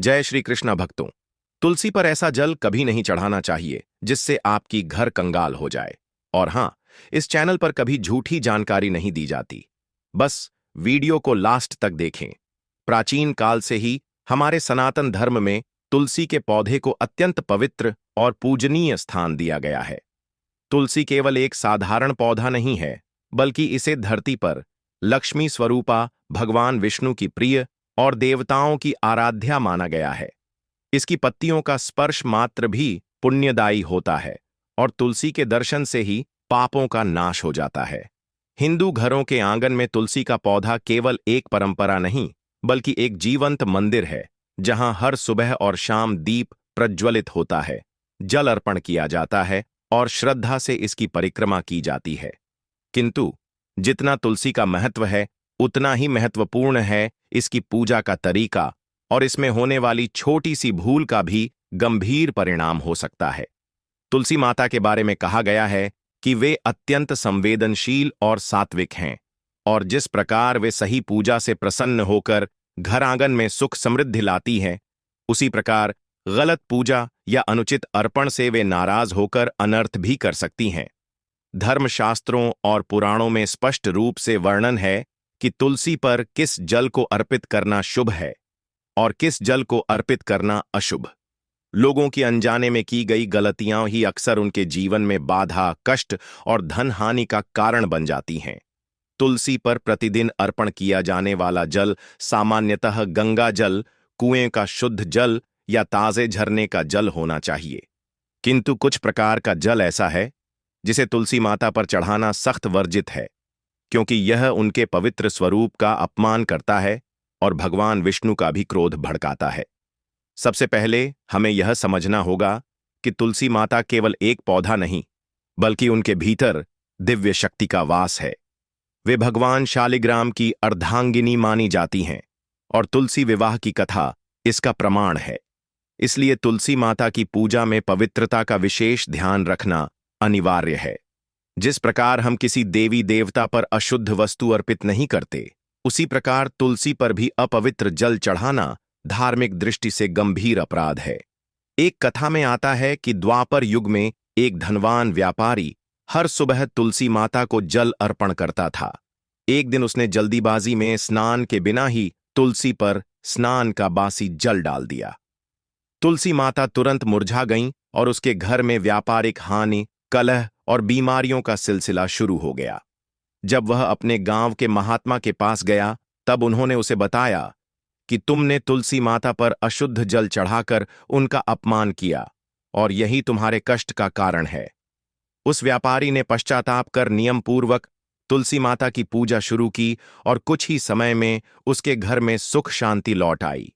जय श्री कृष्णा भक्तों। तुलसी पर ऐसा जल कभी नहीं चढ़ाना चाहिए जिससे आपकी घर कंगाल हो जाए। और हां, इस चैनल पर कभी झूठी जानकारी नहीं दी जाती। बस वीडियो को लास्ट तक देखें। प्राचीन काल से ही हमारे सनातन धर्म में तुलसी के पौधे को अत्यंत पवित्र और पूजनीय स्थान दिया गया है। तुलसी केवल एक साधारण पौधा नहीं है, बल्कि इसे धरती पर लक्ष्मी स्वरूपा, भगवान विष्णु की प्रिय और देवताओं की आराध्या माना गया है। इसकी पत्तियों का स्पर्श मात्र भी पुण्यदायी होता है और तुलसी के दर्शन से ही पापों का नाश हो जाता है। हिंदू घरों के आंगन में तुलसी का पौधा केवल एक परंपरा नहीं, बल्कि एक जीवंत मंदिर है, जहां हर सुबह और शाम दीप प्रज्वलित होता है, जल अर्पण किया जाता है और श्रद्धा से इसकी परिक्रमा की जाती है। किंतु जितना तुलसी का महत्व है, उतना ही महत्वपूर्ण है इसकी पूजा का तरीका, और इसमें होने वाली छोटी सी भूल का भी गंभीर परिणाम हो सकता है। तुलसी माता के बारे में कहा गया है कि वे अत्यंत संवेदनशील और सात्विक हैं, और जिस प्रकार वे सही पूजा से प्रसन्न होकर घर आंगन में सुख समृद्धि लाती हैं, उसी प्रकार गलत पूजा या अनुचित अर्पण से वे नाराज होकर अनर्थ भी कर सकती हैं। धर्मशास्त्रों और पुराणों में स्पष्ट रूप से वर्णन है कि तुलसी पर किस जल को अर्पित करना शुभ है और किस जल को अर्पित करना अशुभ। लोगों की अनजाने में की गई गलतियां ही अक्सर उनके जीवन में बाधा, कष्ट और धन हानि का कारण बन जाती हैं। तुलसी पर प्रतिदिन अर्पण किया जाने वाला जल सामान्यतः गंगा जल, कुएं का शुद्ध जल या ताजे झरने का जल होना चाहिए। किंतु कुछ प्रकार का जल ऐसा है जिसे तुलसी माता पर चढ़ाना सख्त वर्जित है, क्योंकि यह उनके पवित्र स्वरूप का अपमान करता है और भगवान विष्णु का भी क्रोध भड़काता है। सबसे पहले हमें यह समझना होगा कि तुलसी माता केवल एक पौधा नहीं, बल्कि उनके भीतर दिव्य शक्ति का वास है। वे भगवान शालिग्राम की अर्धांगिनी मानी जाती हैं, और तुलसी विवाह की कथा इसका प्रमाण है। इसलिए तुलसी माता की पूजा में पवित्रता का विशेष ध्यान रखना अनिवार्य है। जिस प्रकार हम किसी देवी देवता पर अशुद्ध वस्तु अर्पित नहीं करते, उसी प्रकार तुलसी पर भी अपवित्र जल चढ़ाना धार्मिक दृष्टि से गंभीर अपराध है। एक कथा में आता है कि द्वापर युग में एक धनवान व्यापारी हर सुबह तुलसी माता को जल अर्पण करता था। एक दिन उसने जल्दीबाजी में स्नान के बिना ही तुलसी पर स्नान का बासी जल डाल दिया। तुलसी माता तुरंत मुरझा गईं और उसके घर में व्यापारिक हानि, कलह और बीमारियों का सिलसिला शुरू हो गया। जब वह अपने गांव के महात्मा के पास गया, तब उन्होंने उसे बताया कि तुमने तुलसी माता पर अशुद्ध जल चढ़ाकर उनका अपमान किया, और यही तुम्हारे कष्ट का कारण है। उस व्यापारी ने पश्चाताप कर नियमपूर्वक तुलसी माता की पूजा शुरू की, और कुछ ही समय में उसके घर में सुख शांति लौट आई।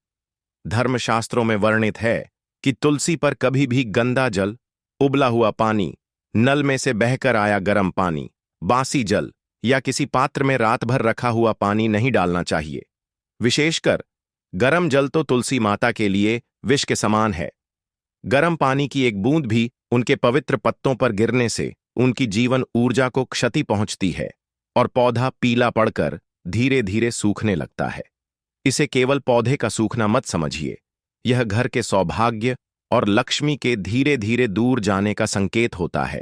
धर्मशास्त्रों में वर्णित है कि तुलसी पर कभी भी गंदा जल, उबला हुआ पानी, नल में से बहकर आया गर्म पानी, बासी जल या किसी पात्र में रात भर रखा हुआ पानी नहीं डालना चाहिए। विशेषकर गर्म जल तो तुलसी माता के लिए विष के समान है। गर्म पानी की एक बूंद भी उनके पवित्र पत्तों पर गिरने से उनकी जीवन ऊर्जा को क्षति पहुंचती है, और पौधा पीला पड़कर धीरे धीरे सूखने लगता है। इसे केवल पौधे का सूखना मत समझिए, यह घर के सौभाग्य और लक्ष्मी के धीरे धीरे दूर जाने का संकेत होता है।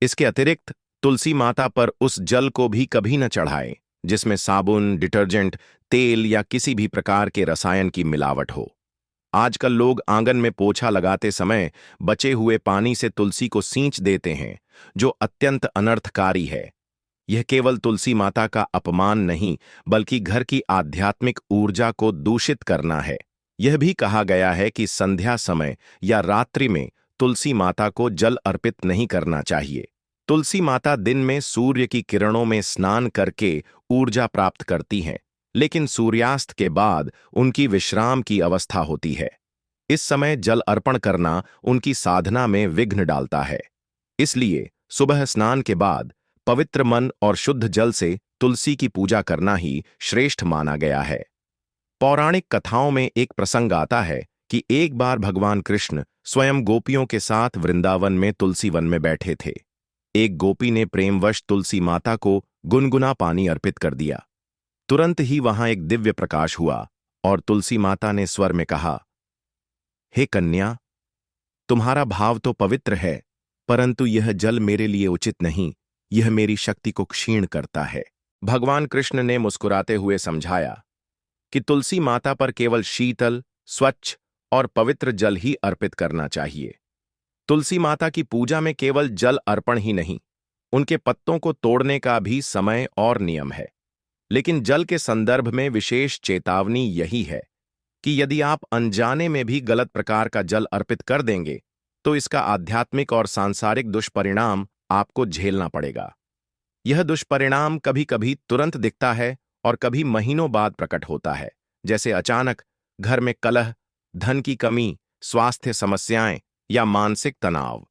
इसके अतिरिक्त तुलसी माता पर उस जल को भी कभी न चढ़ाएं जिसमें साबुन, डिटर्जेंट, तेल या किसी भी प्रकार के रसायन की मिलावट हो। आजकल लोग आंगन में पोछा लगाते समय बचे हुए पानी से तुलसी को सींच देते हैं, जो अत्यंत अनर्थकारी है। यह केवल तुलसी माता का अपमान नहीं, बल्कि घर की आध्यात्मिक ऊर्जा को दूषित करना है। यह भी कहा गया है कि संध्या समय या रात्रि में तुलसी माता को जल अर्पित नहीं करना चाहिए। तुलसी माता दिन में सूर्य की किरणों में स्नान करके ऊर्जा प्राप्त करती हैं, लेकिन सूर्यास्त के बाद उनकी विश्राम की अवस्था होती है। इस समय जल अर्पण करना उनकी साधना में विघ्न डालता है। इसलिए सुबह स्नान के बाद पवित्र मन और शुद्ध जल से तुलसी की पूजा करना ही श्रेष्ठ माना गया है। पौराणिक कथाओं में एक प्रसंग आता है कि एक बार भगवान कृष्ण स्वयं गोपियों के साथ वृंदावन में तुलसी वन में बैठे थे। एक गोपी ने प्रेमवश तुलसी माता को गुनगुना पानी अर्पित कर दिया। तुरंत ही वहां एक दिव्य प्रकाश हुआ और तुलसी माता ने स्वर में कहा, हे कन्या, तुम्हारा भाव तो पवित्र है, परंतु यह जल मेरे लिए उचित नहीं, यह मेरी शक्ति को क्षीण करता है। भगवान कृष्ण ने मुस्कुराते हुए समझाया कि तुलसी माता पर केवल शीतल, स्वच्छ और पवित्र जल ही अर्पित करना चाहिए। तुलसी माता की पूजा में केवल जल अर्पण ही नहीं, उनके पत्तों को तोड़ने का भी समय और नियम है। लेकिन जल के संदर्भ में विशेष चेतावनी यही है कि यदि आप अनजाने में भी गलत प्रकार का जल अर्पित कर देंगे, तो इसका आध्यात्मिक और सांसारिक दुष्परिणाम आपको झेलना पड़ेगा। यह दुष्परिणाम कभी कभी तुरंत दिखता है और कभी महीनों बाद प्रकट होता है, जैसे अचानक घर में कलह, धन की कमी, स्वास्थ्य समस्याएं या मानसिक तनाव।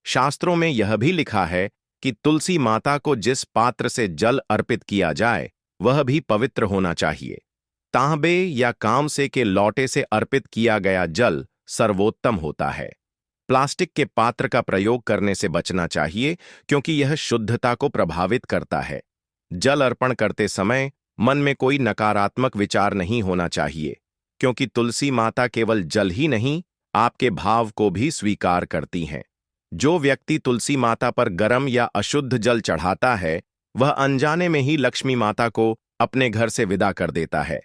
शास्त्रों में यह भी लिखा है कि तुलसी माता को जिस पात्र से जल अर्पित किया जाए वह भी पवित्र होना चाहिए। तांबे या कांसे के लोटे से अर्पित किया गया जल सर्वोत्तम होता है। प्लास्टिक के पात्र का प्रयोग करने से बचना चाहिए, क्योंकि यह शुद्धता को प्रभावित करता है। जल अर्पण करते समय मन में कोई नकारात्मक विचार नहीं होना चाहिए, क्योंकि तुलसी माता केवल जल ही नहीं, आपके भाव को भी स्वीकार करती हैं। जो व्यक्ति तुलसी माता पर गर्म या अशुद्ध जल चढ़ाता है, वह अनजाने में ही लक्ष्मी माता को अपने घर से विदा कर देता है।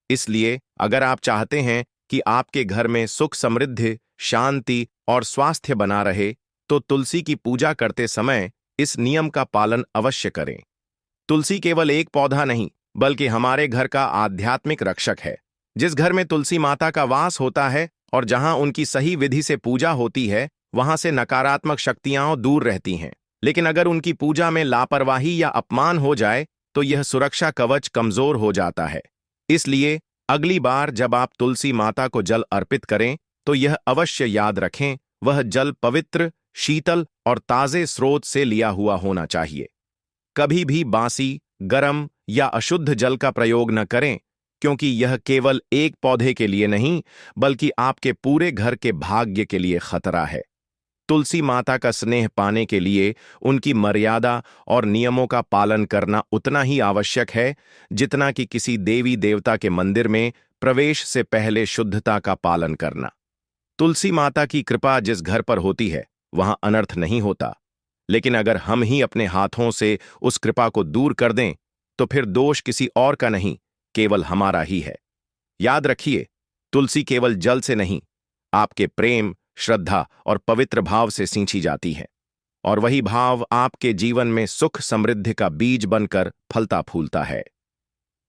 इसलिए अगर आप चाहते हैं कि आपके घर में सुख, समृद्धि, शांति और स्वास्थ्य बना रहे, तो तुलसी की पूजा करते समय इस नियम का पालन अवश्य करें। तुलसी केवल एक पौधा नहीं, बल्कि हमारे घर का आध्यात्मिक रक्षक है। जिस घर में तुलसी माता का वास होता है और जहां उनकी सही विधि से पूजा होती है, वहां से नकारात्मक शक्तियां दूर रहती हैं। लेकिन अगर उनकी पूजा में लापरवाही या अपमान हो जाए, तो यह सुरक्षा कवच कमजोर हो जाता है। इसलिए अगली बार जब आप तुलसी माता को जल अर्पित करें, तो यह अवश्य याद रखें, वह जल पवित्र, शीतल और ताजे स्रोत से लिया हुआ होना चाहिए। कभी भी बासी, गर्म या अशुद्ध जल का प्रयोग न करें, क्योंकि यह केवल एक पौधे के लिए नहीं, बल्कि आपके पूरे घर के भाग्य के लिए खतरा है। तुलसी माता का स्नेह पाने के लिए उनकी मर्यादा और नियमों का पालन करना उतना ही आवश्यक है, जितना कि किसी देवी देवता के मंदिर में प्रवेश से पहले शुद्धता का पालन करना। तुलसी माता की कृपा जिस घर पर होती है, वहां अनर्थ नहीं होता। लेकिन अगर हम ही अपने हाथों से उस कृपा को दूर कर दें, तो फिर दोष किसी और का नहीं, केवल हमारा ही है। याद रखिए, तुलसी केवल जल से नहीं, आपके प्रेम, श्रद्धा और पवित्र भाव से सींची जाती है, और वही भाव आपके जीवन में सुख, समृद्धि का बीज बनकर फलता फूलता है।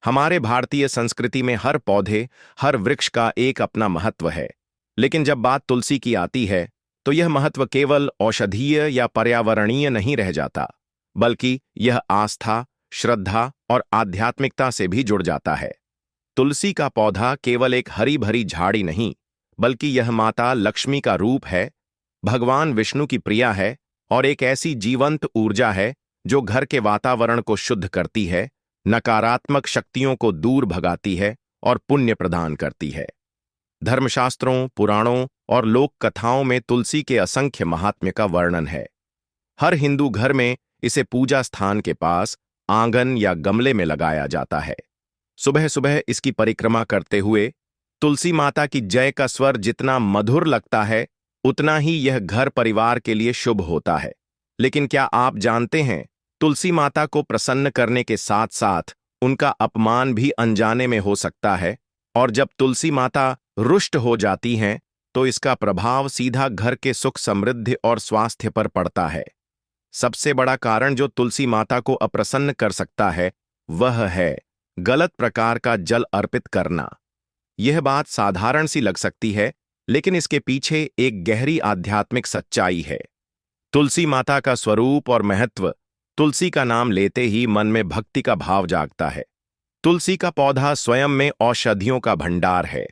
हमारे भारतीय संस्कृति में हर पौधे, हर वृक्ष का एक अपना महत्व है, लेकिन जब बात तुलसी की आती है, तो यह महत्व केवल औषधीय या पर्यावरणीय नहीं रह जाता, बल्कि यह आस्था, श्रद्धा और आध्यात्मिकता से भी जुड़ जाता है। तुलसी का पौधा केवल एक हरी भरी झाड़ी नहीं, बल्कि यह माता लक्ष्मी का रूप है, भगवान विष्णु की प्रिया है और एक ऐसी जीवंत ऊर्जा है जो घर के वातावरण को शुद्ध करती है, नकारात्मक शक्तियों को दूर भगाती है और पुण्य प्रदान करती है। धर्मशास्त्रों, पुराणों और लोक कथाओं में तुलसी के असंख्य महात्म्य का वर्णन है। हर हिंदू घर में इसे पूजा स्थान के पास, आंगन या गमले में लगाया जाता है। सुबह सुबह इसकी परिक्रमा करते हुए तुलसी माता की जय का स्वर जितना मधुर लगता है, उतना ही यह घर परिवार के लिए शुभ होता है। लेकिन क्या आप जानते हैं, तुलसी माता को प्रसन्न करने के साथ साथ उनका अपमान भी अनजाने में हो सकता है, और जब तुलसी माता रुष्ट हो जाती हैं, तो इसका प्रभाव सीधा घर के सुख, समृद्धि और स्वास्थ्य पर पड़ता है। सबसे बड़ा कारण जो तुलसी माता को अप्रसन्न कर सकता है, वह है गलत प्रकार का जल अर्पित करना। यह बात साधारण सी लग सकती है, लेकिन इसके पीछे एक गहरी आध्यात्मिक सच्चाई है। तुलसी माता का स्वरूप और महत्व, तुलसी का नाम लेते ही मन में भक्ति का भाव जागता है। तुलसी का पौधा स्वयं में औषधियों का भंडार है।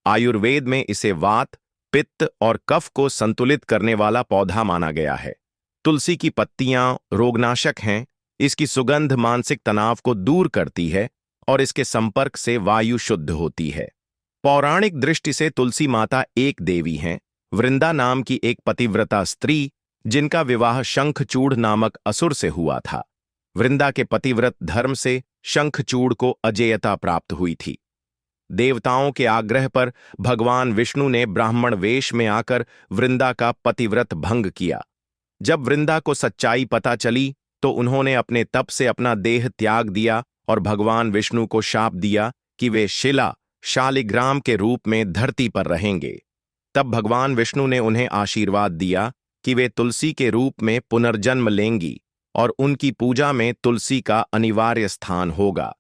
आयुर्वेद में इसे वात, पित्त और कफ को संतुलित करने वाला पौधा माना गया है। तुलसी की पत्तियां रोगनाशक हैं, इसकी सुगंध मानसिक तनाव को दूर करती है और इसके संपर्क से वायु शुद्ध होती है। पौराणिक दृष्टि से तुलसी माता एक देवी हैं, वृंदा नाम की एक पतिव्रता स्त्री, जिनका विवाह शंखचूड़ नामक असुर से हुआ था। वृंदा के पतिव्रत धर्म से शंखचूड़ को अजेयता प्राप्त हुई थी। देवताओं के आग्रह पर भगवान विष्णु ने ब्राह्मण वेश में आकर वृंदा का पतिव्रत भंग किया। जब वृंदा को सच्चाई पता चली तो उन्होंने अपने तप से अपना देह त्याग दिया और भगवान विष्णु को शाप दिया कि वे शिला शालिग्राम के रूप में धरती पर रहेंगे। तब भगवान विष्णु ने उन्हें आशीर्वाद दिया कि वे तुलसी के रूप में पुनर्जन्म लेंगी और उनकी पूजा में तुलसी का अनिवार्य स्थान होगा।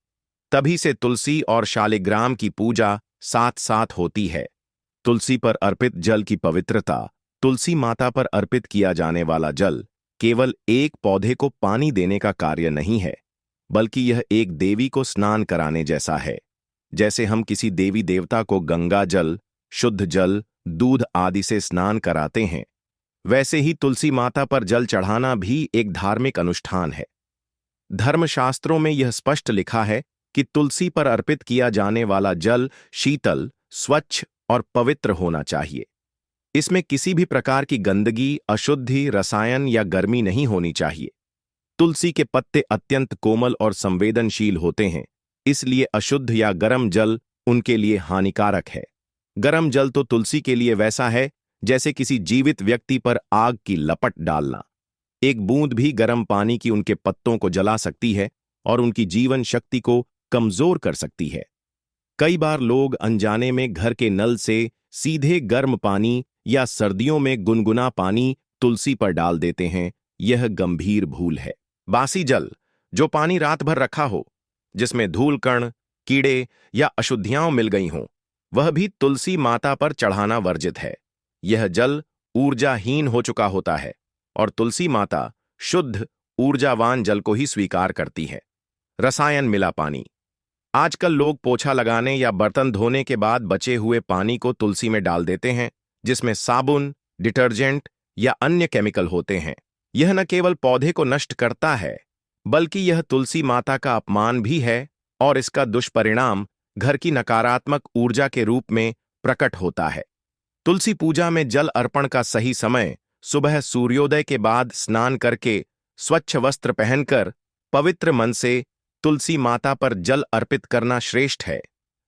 तभी से तुलसी और शालिग्राम की पूजा साथ साथ होती है। तुलसी पर अर्पित जल की पवित्रता। तुलसी माता पर अर्पित किया जाने वाला जल केवल एक पौधे को पानी देने का कार्य नहीं है, बल्कि यह एक देवी को स्नान कराने जैसा है। जैसे हम किसी देवी देवता को गंगा जल, शुद्ध जल, दूध आदि से स्नान कराते हैं, वैसे ही तुलसी माता पर जल चढ़ाना भी एक धार्मिक अनुष्ठान है। धर्मशास्त्रों में यह स्पष्ट लिखा है कि तुलसी पर अर्पित किया जाने वाला जल शीतल, स्वच्छ और पवित्र होना चाहिए। इसमें किसी भी प्रकार की गंदगी, अशुद्धि, रसायन या गर्मी नहीं होनी चाहिए। तुलसी के पत्ते अत्यंत कोमल और संवेदनशील होते हैं, इसलिए अशुद्ध या गर्म जल उनके लिए हानिकारक है। गर्म जल तो तुलसी के लिए वैसा है जैसे किसी जीवित व्यक्ति पर आग की लपट डालना। एक बूंद भी गर्म पानी की उनके पत्तों को जला सकती है और उनकी जीवन शक्ति को कमजोर कर सकती है। कई बार लोग अनजाने में घर के नल से सीधे गर्म पानी या सर्दियों में गुनगुना पानी तुलसी पर डाल देते हैं। यह गंभीर भूल है। बासी जल, जो पानी रात भर रखा हो, जिसमें धूल कण, कीड़े या अशुद्धियां मिल गई हों, वह भी तुलसी माता पर चढ़ाना वर्जित है। यह जल ऊर्जाहीन हो चुका होता है और तुलसी माता शुद्ध, ऊर्जावान जल को ही स्वीकार करती है। रसायन मिला पानी। आजकल लोग पोछा लगाने या बर्तन धोने के बाद बचे हुए पानी को तुलसी में डाल देते हैं, जिसमें साबुन, डिटर्जेंट या अन्य केमिकल होते हैं। यह न केवल पौधे को नष्ट करता है, बल्कि यह तुलसी माता का अपमान भी है और इसका दुष्परिणाम घर की नकारात्मक ऊर्जा के रूप में प्रकट होता है। तुलसी पूजा में जल अर्पण का सही समय सुबह सूर्योदय के बाद स्नान करके स्वच्छ वस्त्र पहनकर पवित्र मन से तुलसी माता पर जल अर्पित करना श्रेष्ठ है।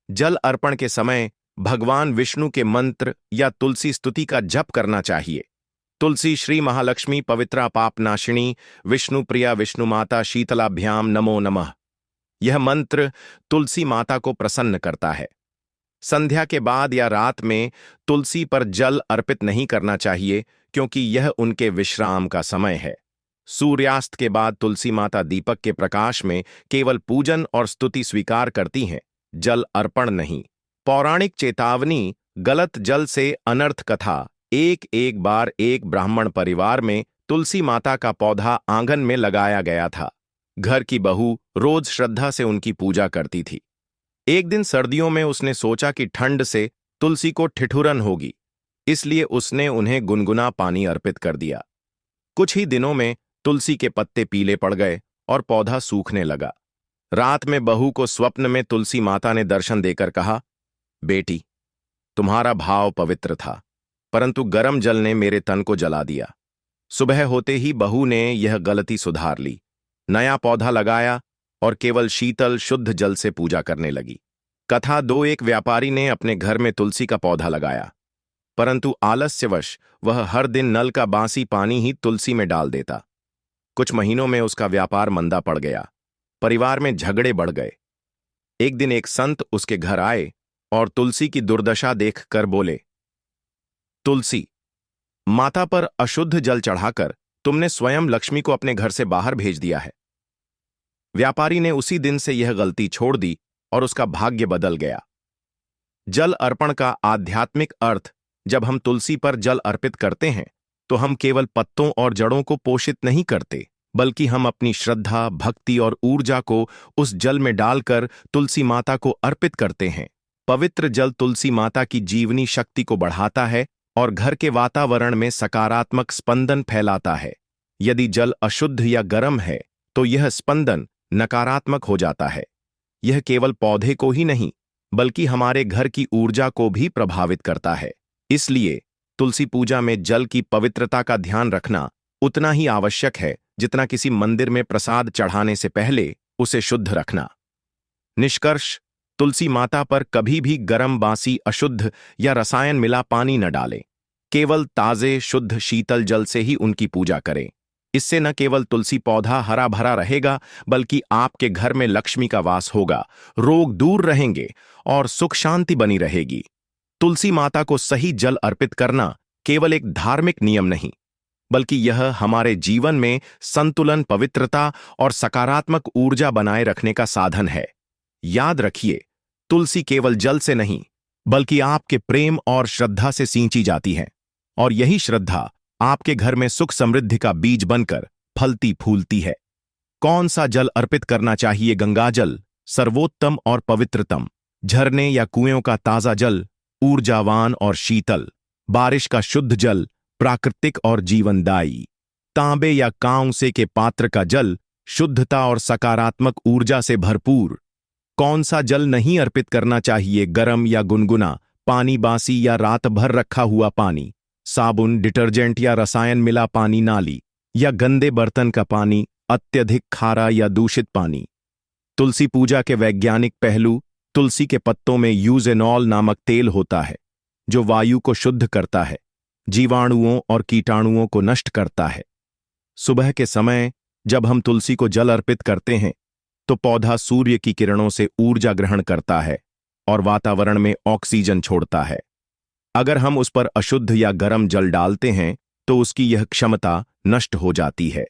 जल अर्पण के समय भगवान विष्णु के मंत्र या तुलसी स्तुति का जप करना चाहिए। तुलसी श्री महालक्ष्मी पवित्रा पापनाशिनी विष्णु प्रिया विष्णु माता शीतलाभ्याम नमो नमः। यह मंत्र तुलसी माता को प्रसन्न करता है। संध्या के बाद या रात में तुलसी पर जल अर्पित नहीं करना चाहिए, क्योंकि यह उनके विश्राम का समय है। सूर्यास्त के बाद तुलसी माता दीपक के प्रकाश में केवल पूजन और स्तुति स्वीकार करती हैं, जल अर्पण नहीं। पौराणिक चेतावनी। गलत जल से अनर्थ कथा। एक बार एक ब्राह्मण परिवार में तुलसी माता का पौधा आंगन में लगाया गया था। घर की बहू रोज श्रद्धा से उनकी पूजा करती थी। एक दिन सर्दियों में उसने सोचा कि ठंड से तुलसी को ठिठुरन होगी, इसलिए उसने उन्हें गुनगुना पानी अर्पित कर दिया। कुछ ही दिनों में तुलसी के पत्ते पीले पड़ गए और पौधा सूखने लगा। रात में बहू को स्वप्न में तुलसी माता ने दर्शन देकर कहा, बेटी, तुम्हारा भाव पवित्र था, परंतु गर्म जल ने मेरे तन को जला दिया। सुबह होते ही बहू ने यह गलती सुधार ली, नया पौधा लगाया और केवल शीतल शुद्ध जल से पूजा करने लगी। कथा 2। एक व्यापारी ने अपने घर में तुलसी का पौधा लगाया, परंतु आलस्यवश वह हर दिन नल का बासी पानी ही तुलसी में डाल देता। कुछ महीनों में उसका व्यापार मंदा पड़ गया। परिवार में झगड़े बढ़ गए। एक दिन एक संत उसके घर आए और तुलसी की दुर्दशा देखकर बोले, तुलसी माता पर अशुद्ध जल चढ़ाकर तुमने स्वयं लक्ष्मी को अपने घर से बाहर भेज दिया है। व्यापारी ने उसी दिन से यह गलती छोड़ दी और उसका भाग्य बदल गया। जल अर्पण का आध्यात्मिक अर्थ। जब हम तुलसी पर जल अर्पित करते हैं तो हम केवल पत्तों और जड़ों को पोषित नहीं करते, बल्कि हम अपनी श्रद्धा, भक्ति और ऊर्जा को उस जल में डालकर तुलसी माता को अर्पित करते हैं। पवित्र जल तुलसी माता की जीवनी शक्ति को बढ़ाता है और घर के वातावरण में सकारात्मक स्पंदन फैलाता है। यदि जल अशुद्ध या गर्म है तो यह स्पंदन नकारात्मक हो जाता है। यह केवल पौधे को ही नहीं, बल्कि हमारे घर की ऊर्जा को भी प्रभावित करता है। इसलिए तुलसी पूजा में जल की पवित्रता का ध्यान रखना उतना ही आवश्यक है जितना किसी मंदिर में प्रसाद चढ़ाने से पहले उसे शुद्ध रखना। निष्कर्ष, तुलसी माता पर कभी भी गर्म, बासी, अशुद्ध या रसायन मिला पानी न डालें। केवल ताजे, शुद्ध, शीतल जल से ही उनकी पूजा करें। इससे न केवल तुलसी पौधा हरा भरा रहेगा, बल्कि आपके घर में लक्ष्मी का वास होगा, रोग दूर रहेंगे और सुख शांति बनी रहेगी। तुलसी माता को सही जल अर्पित करना केवल एक धार्मिक नियम नहीं, बल्कि यह हमारे जीवन में संतुलन, पवित्रता और सकारात्मक ऊर्जा बनाए रखने का साधन है। याद रखिए, तुलसी केवल जल से नहीं, बल्कि आपके प्रेम और श्रद्धा से सींची जाती है, और यही श्रद्धा आपके घर में सुख समृद्धि का बीज बनकर फलती फूलती है। कौन सा जल अर्पित करना चाहिए? गंगाजल सर्वोत्तम और पवित्रतम, झरने या कुएं का ताजा जल ऊर्जावान और शीतल, बारिश का शुद्ध जल प्राकृतिक और जीवनदायी, तांबे या कांसे के पात्र का जल शुद्धता और सकारात्मक ऊर्जा से भरपूर। कौन सा जल नहीं अर्पित करना चाहिए? गर्म या गुनगुना पानी, बासी या रात भर रखा हुआ पानी, साबुन, डिटर्जेंट या रसायन मिला पानी, नाली या गंदे बर्तन का पानी, अत्यधिक खारा या दूषित पानी। तुलसी पूजा के वैज्ञानिक पहलू। तुलसी के पत्तों में यूजेनॉल नामक तेल होता है, जो वायु को शुद्ध करता है, जीवाणुओं और कीटाणुओं को नष्ट करता है। सुबह के समय जब हम तुलसी को जल अर्पित करते हैं, तो पौधा सूर्य की किरणों से ऊर्जा ग्रहण करता है और वातावरण में ऑक्सीजन छोड़ता है। अगर हम उस पर अशुद्ध या गर्म जल डालते हैं, तो उसकी यह क्षमता नष्ट हो जाती है।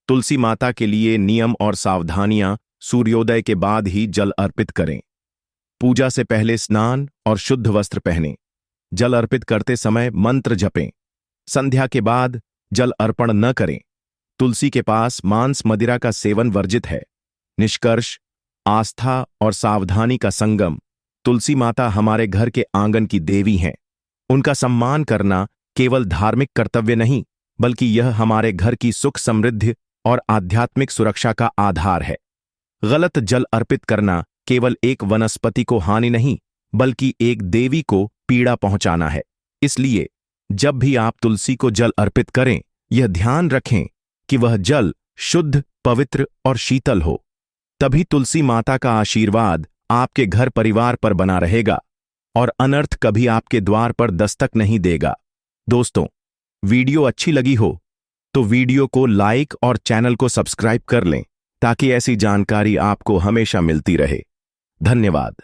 तुलसी माता के लिए नियम और सावधानियां। सूर्योदय के बाद ही जल अर्पित करें। पूजा से पहले स्नान और शुद्ध वस्त्र पहनें। जल अर्पित करते समय मंत्र जपें। संध्या के बाद जल अर्पण न करें। तुलसी के पास मांस, मदिरा का सेवन वर्जित है। निष्कर्ष, आस्था और सावधानी का संगम। तुलसी माता हमारे घर के आंगन की देवी हैं। उनका सम्मान करना केवल धार्मिक कर्तव्य नहीं, बल्कि यह हमारे घर की सुख, समृद्धि और आध्यात्मिक सुरक्षा का आधार है। गलत जल अर्पित करना केवल एक वनस्पति को हानि नहीं, बल्कि एक देवी को पीड़ा पहुंचाना है। इसलिए जब भी आप तुलसी को जल अर्पित करें, यह ध्यान रखें कि वह जल शुद्ध, पवित्र और शीतल हो। तभी तुलसी माता का आशीर्वाद आपके घर परिवार पर बना रहेगा और अनर्थ कभी आपके द्वार पर दस्तक नहीं देगा। दोस्तों, वीडियो अच्छी लगी हो तो वीडियो को लाइक और चैनल को सब्सक्राइब कर लें, ताकि ऐसी जानकारी आपको हमेशा मिलती रहे। धन्यवाद।